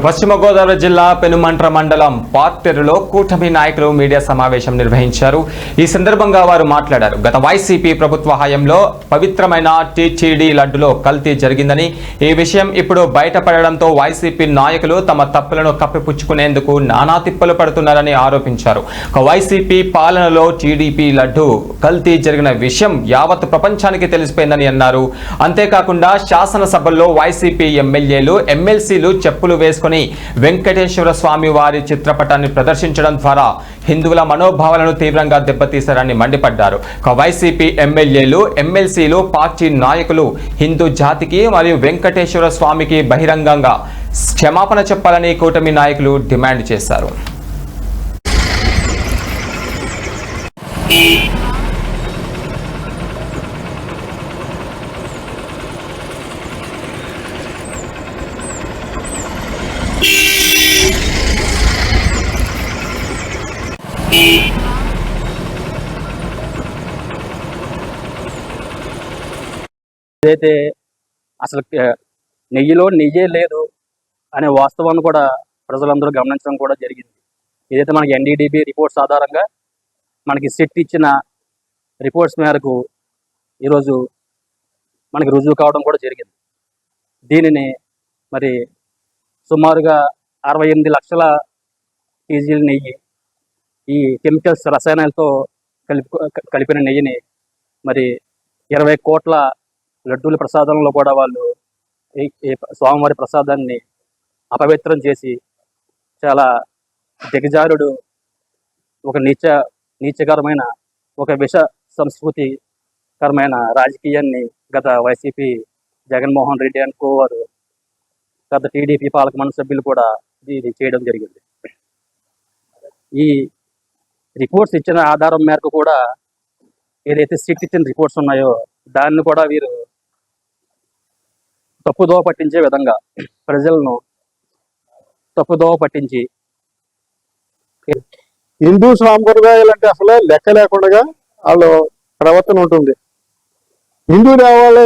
పశ్చిమ గోదావరి జిల్లా పెనుమంట్ర మండలం పార్టెరులో కూటమి నాయకులు మీడియా సమావేశం నిర్వహించారు. ఈ సందర్భంగా వారు మాట్లాడారు. గత వైసీపీ ప్రభుత్వ హయాంలో పవిత్రమైన టీటీడీ లడ్డులో కల్తీ జరిగిందని, ఈ విషయం ఇప్పుడు బయటపడడంతో వైసీపీ నాయకులు తమ తప్పులను కప్పిపుచ్చుకునేందుకు నానా తిప్పలు పడుతున్నారని ఆరోపించారు. వైసీపీ పాలనలో టీడీపీ లడ్డు కల్తీ జరిగిన విషయం యావత్ ప్రపంచానికి తెలిసిపోయిందని అన్నారు. అంతేకాకుండా శాసనసభల్లో వైసీపీ ఎమ్మెల్యేలు ఎమ్మెల్సీలు చెప్పులు వేసుకుని వెంకటేశ్వర స్వామి వారి చిత్రపటాన్ని ప్రదర్శించడం ద్వారా హిందువుల మనోభావాలను తీవ్రంగా దెబ్బతీశారని మండిపడ్డారు. వైసీపీ ఎమ్మెల్యేలు ఎమ్మెల్సీలు పార్టీ నాయకులు హిందూ జాతికి మరియు వెంకటేశ్వర స్వామికి బహిరంగంగా క్షమాపణ చెప్పాలని కూటమి నాయకులు డిమాండ్ చేశారు. ఏదైతే అసలు నెయ్యిలో నెయ్యే లేదు అనే వాస్తవాన్ని కూడా ప్రజలందరూ గమనించడం కూడా జరిగింది. ఏదైతే మనకి ఎన్డీడీబీ రిపోర్ట్స్ ఆధారంగా మనకి సిట్ ఇచ్చిన రిపోర్ట్స్ మేరకు ఈరోజు మనకి రుజువు కావడం కూడా జరిగింది. దీనిని మరి సుమారుగా 68 లక్షల కేజీల నెయ్యి ఈ కెమికల్స్ రసాయనాలతో కలిపిన నెయ్యిని మరి 20 కోట్ల లడ్డూల ప్రసాదంలో కూడా వాళ్ళు ఈ స్వామివారి ప్రసాదాన్ని అపవిత్రం చేసి చాలా దిగజారుడు ఒక నీచకరమైన ఒక విష సంస్కృతికరమైన రాజకీయాన్ని గత వైసీపీ జగన్మోహన్ రెడ్డి అనుకో వారు గత టీడీపీ పాలక మండలి సభ్యులు కూడా ఇది చేయడం జరిగింది. ఈ రిపోర్ట్స్ ఇచ్చిన ఆధారం మేరకు కూడా ఏదైతే సిట్ ఇచ్చిన రిపోర్ట్స్ ఉన్నాయో దాన్ని కూడా వీరు తప్పుదోవ పట్టించే విధంగా ప్రజలను తప్పుదోవ పట్టించి హిందూ సాంప్రదాయాలు అంటే అసలు లెక్క లేకుండా వాళ్ళు ప్రవర్తన ఉంటుంది. హిందూ దేవాలయం